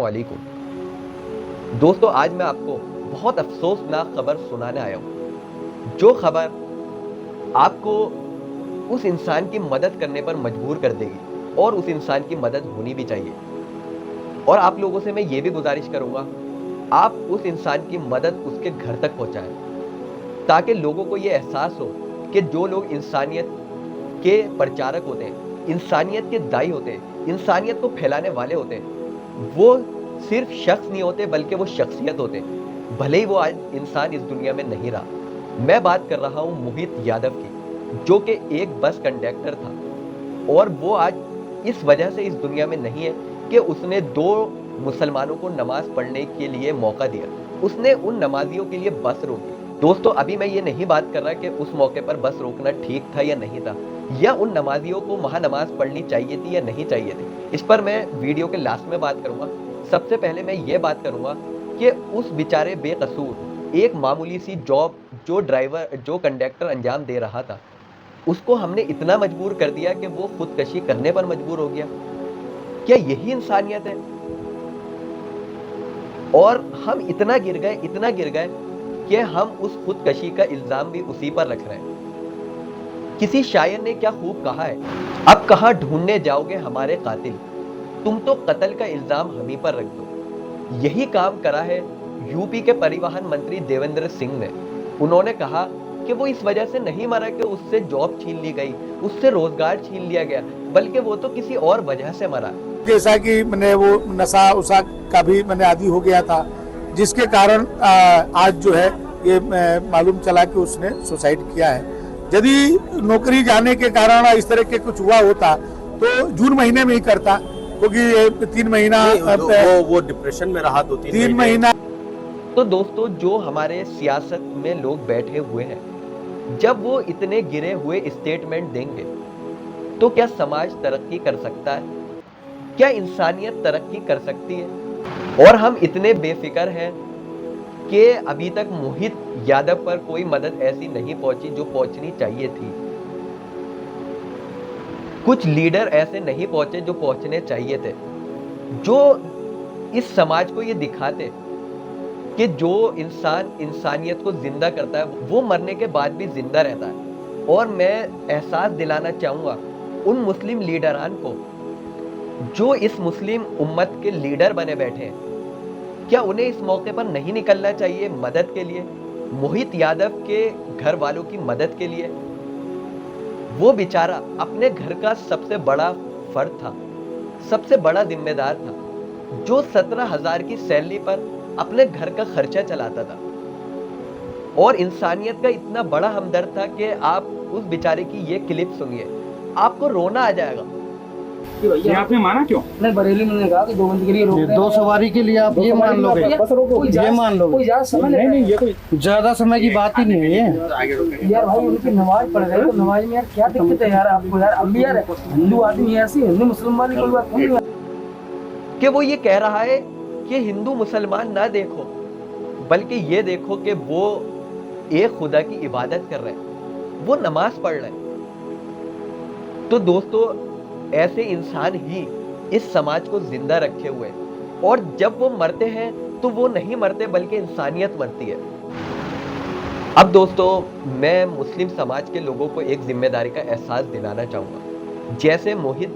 वालेकुम। दोस्तों, आज मैं आपको बहुत अफ़सोसनाक खबर सुनाने आया हूँ। जो खबर आपको उस इंसान की मदद करने पर मजबूर कर देगी और उस इंसान की मदद होनी भी चाहिए। और आप लोगों से मैं ये भी गुज़ारिश करूँगा, आप उस इंसान की मदद उसके घर तक पहुँचाएँ, ताकि लोगों को ये एहसास हो कि जो लोग इंसानियत के प्रचारक होते हैं, इंसानियत के दाई होते हैं, इंसानियत को फैलाने वाले होते हैं, वो सिर्फ शख्स नहीं होते बल्कि वो शख्सियत होते हैं। भले ही वो आज इंसान इस दुनिया में नहीं रहा। मैं बात कर रहा हूँ मोहित यादव की, जो कि एक बस कंडक्टर था और वो आज इस वजह से इस दुनिया में नहीं है कि उसने 2 मुसलमानों को नमाज़ पढ़ने के लिए मौका दिया। उसने उन नमाज़ियों के लिए बस रोकी। दोस्तों, अभी मैं ये नहीं बात कर रहा कि उस मौके पर बस रोकना ठीक था या नहीं था, या उन नमाज़ियों को वहाँ नमाज़ पढ़नी चाहिए थी या नहीं चाहिए थी। इस पर मैं वीडियो के लास्ट में बात करूँगा। सबसे पहले मैं ये बात करूँगा कि उस बेचारे बेकसूर एक मामूली सी जॉब जो कंडक्टर अंजाम दे रहा था, उसको हमने इतना मजबूर कर दिया कि वो खुदकशी करने पर मजबूर हो गया। क्या यही इंसानियत है? और हम इतना गिर गए कि हम उस खुदकशी का इल्ज़ाम भी उसी पर रख रहे हैं। किसी शायर ने क्या खूब कहा है, अब कहाँ ढूँढने जाओगे हमारे कातिल, तुम तो कत्ल का इल्ज़ाम हम ही पर रख दो। यही काम करा है यूपी के परिवहन मंत्री देवेंद्र सिंह ने। उन्होंने कहा कि वो इस वजह से नहीं मरा कि उससे जॉब छीन ली गई, उससे रोजगार छीन लिया गया, बल्कि वो तो किसी और वजह से मरा। जैसा कि मैंने वो नशा उसा का भी मैंने आदी हो गया था, जिसके कारण आज जो है ये मालूम चला कि उसने सुसाइड किया है। यदि नौकरी जाने के कारण इस तरह के कुछ हुआ होता तो जून महीने में ही करता, क्योंकि 3 महीना वो डिप्रेशन में रहा 3 महीना। तो दोस्तों, जो हमारे सियासत में लोग बैठे हुए हैं, जब वो इतने गिरे हुए स्टेटमेंट देंगे तो क्या समाज तरक्की कर सकता है? क्या इंसानियत तरक्की कर सकती है? और हम इतने बेफिक्र हैं कि अभी तक मोहित यादव पर कोई मदद ऐसी नहीं पहुंची जो पहुंचनी चाहिए थी। कुछ लीडर ऐसे नहीं पहुंचे जो पहुंचने चाहिए थे, जो इस समाज को ये दिखाते कि जो इंसान इंसानियत को जिंदा करता है वो मरने के बाद भी जिंदा रहता है। और मैं एहसास दिलाना चाहूँगा उन मुस्लिम लीडरान को जो इस मुस्लिम उम्मत के लीडर बने बैठे हैं, क्या उन्हें इस मौके पर नहीं निकलना चाहिए मदद के लिए, मोहित यादव के घर वालों की मदद के लिए? वो बेचारा अपने घर का सबसे बड़ा फर्द था, सबसे बड़ा जिम्मेदार था, जो 17,000 की सैलरी पर अपने घर का खर्चा चलाता था और इंसानियत का इतना बड़ा हमदर्द था कि आप उस बेचारे की ये क्लिप सुनिए, आपको रोना आ जाएगा। ये आपने माना क्यों? नहीं, बरेली ने कहा कि 2 बंद के लिए रोक 2 सवारी के लिए आप ये मान लोगे, ये मान लोगे? कोई ज्यादा समय नहीं, ये कोई ज्यादा समय की बात ही नहीं है ये। यार भाई, उनकी नमाज पढ़ रहे हो तो नमाज में यार क्या दिक्कत है यार आपको? यार अब भी यार हिंदू आदमी ऐसी, हिंदू मुसलमान की कोई बात नहीं है कि वो ये कह रहा है कि हिंदू मुसलमान ना देखो, बल्कि ये देखो कि वो एक खुदा की इबादत कर रहे हैं, वो नमाज पढ़ रहे हैं। तो दोस्तों, ऐसे इंसान ही इस समाज को जिंदा रखे हुए हैं, और जब वो मरते हैं तो वो नहीं मरते बल्कि इंसानियत मरती है। अब दोस्तों, मैं मुस्लिम समाज के लोगों को एक जिम्मेदारी का एहसास दिलाना चाहूँगा। जैसे मोहित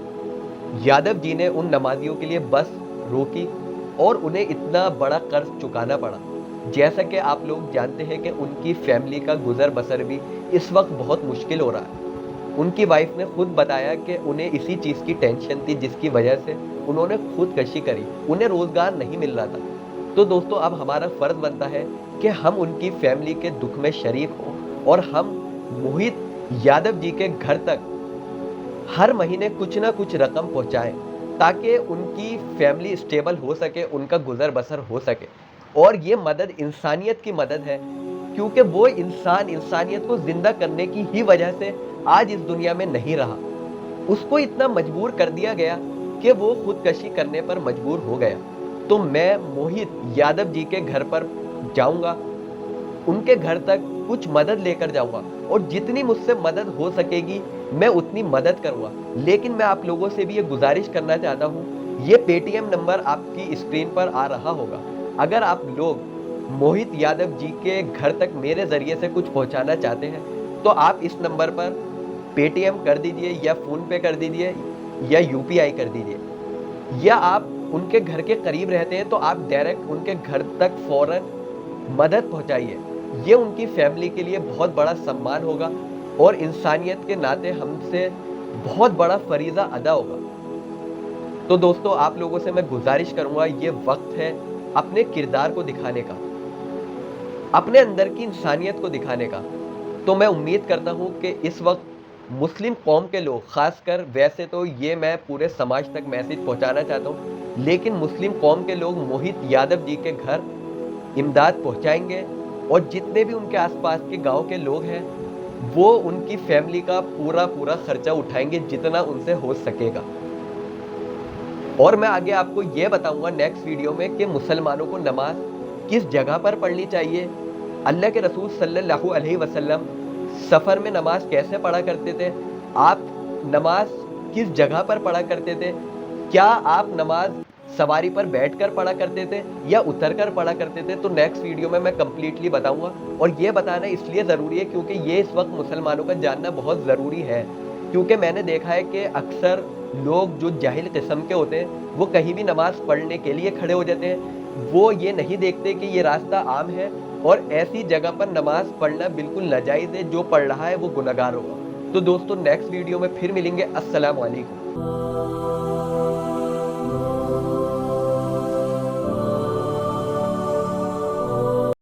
यादव जी ने उन नमाजियों के लिए बस रोकी और उन्हें इतना बड़ा कर्ज चुकाना पड़ा, जैसा कि आप लोग जानते हैं कि उनकी फैमिली का गुजर बसर भी इस वक्त बहुत मुश्किल हो रहा है। उनकी वाइफ ने खुद बताया कि उन्हें इसी चीज़ की टेंशन थी जिसकी वजह से उन्होंने खुदकशी करी, उन्हें रोज़गार नहीं मिल रहा था। तो दोस्तों, अब हमारा फ़र्ज़ बनता है कि हम उनकी फैमिली के दुख में शरीक हों और हम मोहित यादव जी के घर तक हर महीने कुछ ना कुछ रकम पहुंचाएं, ताकि उनकी फैमिली स्टेबल हो सके, उनका गुजर बसर हो सके। और ये मदद इंसानियत की मदद है, क्योंकि वो इंसान इंसानियत को जिंदा करने की ही वजह से आज इस दुनिया में नहीं रहा। उसको इतना मजबूर कर दिया गया कि वो खुदकशी करने पर मजबूर हो गया। तो मैं मोहित यादव जी के घर पर जाऊंगा, उनके घर तक कुछ मदद लेकर जाऊंगा और जितनी मुझसे मदद हो सकेगी मैं उतनी मदद करूंगा। लेकिन मैं आप लोगों से भी ये गुजारिश करना चाहता हूं ये पेटीएम नंबर आपकी स्क्रीन पर आ रहा होगा। अगर आप लोग मोहित यादव जी के घर तक मेरे जरिए से कुछ पहुंचाना चाहते हैं तो आप इस नंबर पर पेटीएम कर दीजिए या फोन पे कर दीजिए या यूपीआई कर दीजिए, या आप उनके घर के करीब रहते हैं तो आप डायरेक्ट उनके घर तक फौरन मदद पहुंचाइए। ये उनकी फैमिली के लिए बहुत बड़ा सम्मान होगा और इंसानियत के नाते हमसे बहुत बड़ा फरीज़ा अदा होगा। तो दोस्तों, आप लोगों से मैं गुजारिश करूंगा, ये वक्त है अपने किरदार को दिखाने का, अपने अंदर की इंसानियत को दिखाने का। तो मैं उम्मीद करता हूं कि इस वक्त मुस्लिम कौम के लोग, खासकर, वैसे तो ये मैं पूरे समाज तक मैसेज पहुंचाना चाहता हूं, लेकिन मुस्लिम कौम के लोग मोहित यादव जी के घर इमदाद पहुंचाएंगे और जितने भी उनके आसपास के गांव के लोग हैं वो उनकी फैमिली का पूरा खर्चा उठाएंगे जितना उनसे हो सकेगा। और मैं आगे आपको ये बताऊंगा नेक्स्ट वीडियो में कि मुसलमानों को नमाज किस जगह पर पढ़नी चाहिए, अल्लाह के रसूल सल्लल्लाहु अलैहि वसल्लम सफ़र में नमाज कैसे पढ़ा करते थे, आप नमाज किस जगह पर पढ़ा करते थे, क्या आप नमाज सवारी पर बैठकर पढ़ा करते थे या उतरकर पढ़ा करते थे। तो नेक्स्ट वीडियो में मैं कंप्लीटली बताऊंगा और ये बताना इसलिए ज़रूरी है क्योंकि ये इस वक्त मुसलमानों का जानना बहुत ज़रूरी है। क्योंकि मैंने देखा है कि अक्सर लोग जो जाहिल किस्म के होते हैं वो कहीं भी नमाज पढ़ने के लिए खड़े हो जाते हैं, वो ये नहीं देखते कि ये रास्ता आम है और ऐसी जगह पर नमाज पढ़ना बिल्कुल नाजायज़ है, जो पढ़ रहा है वो गुनहगार होगा। तो दोस्तों, नेक्स्ट वीडियो में फिर मिलेंगे। अस्सलाम वालेकुम।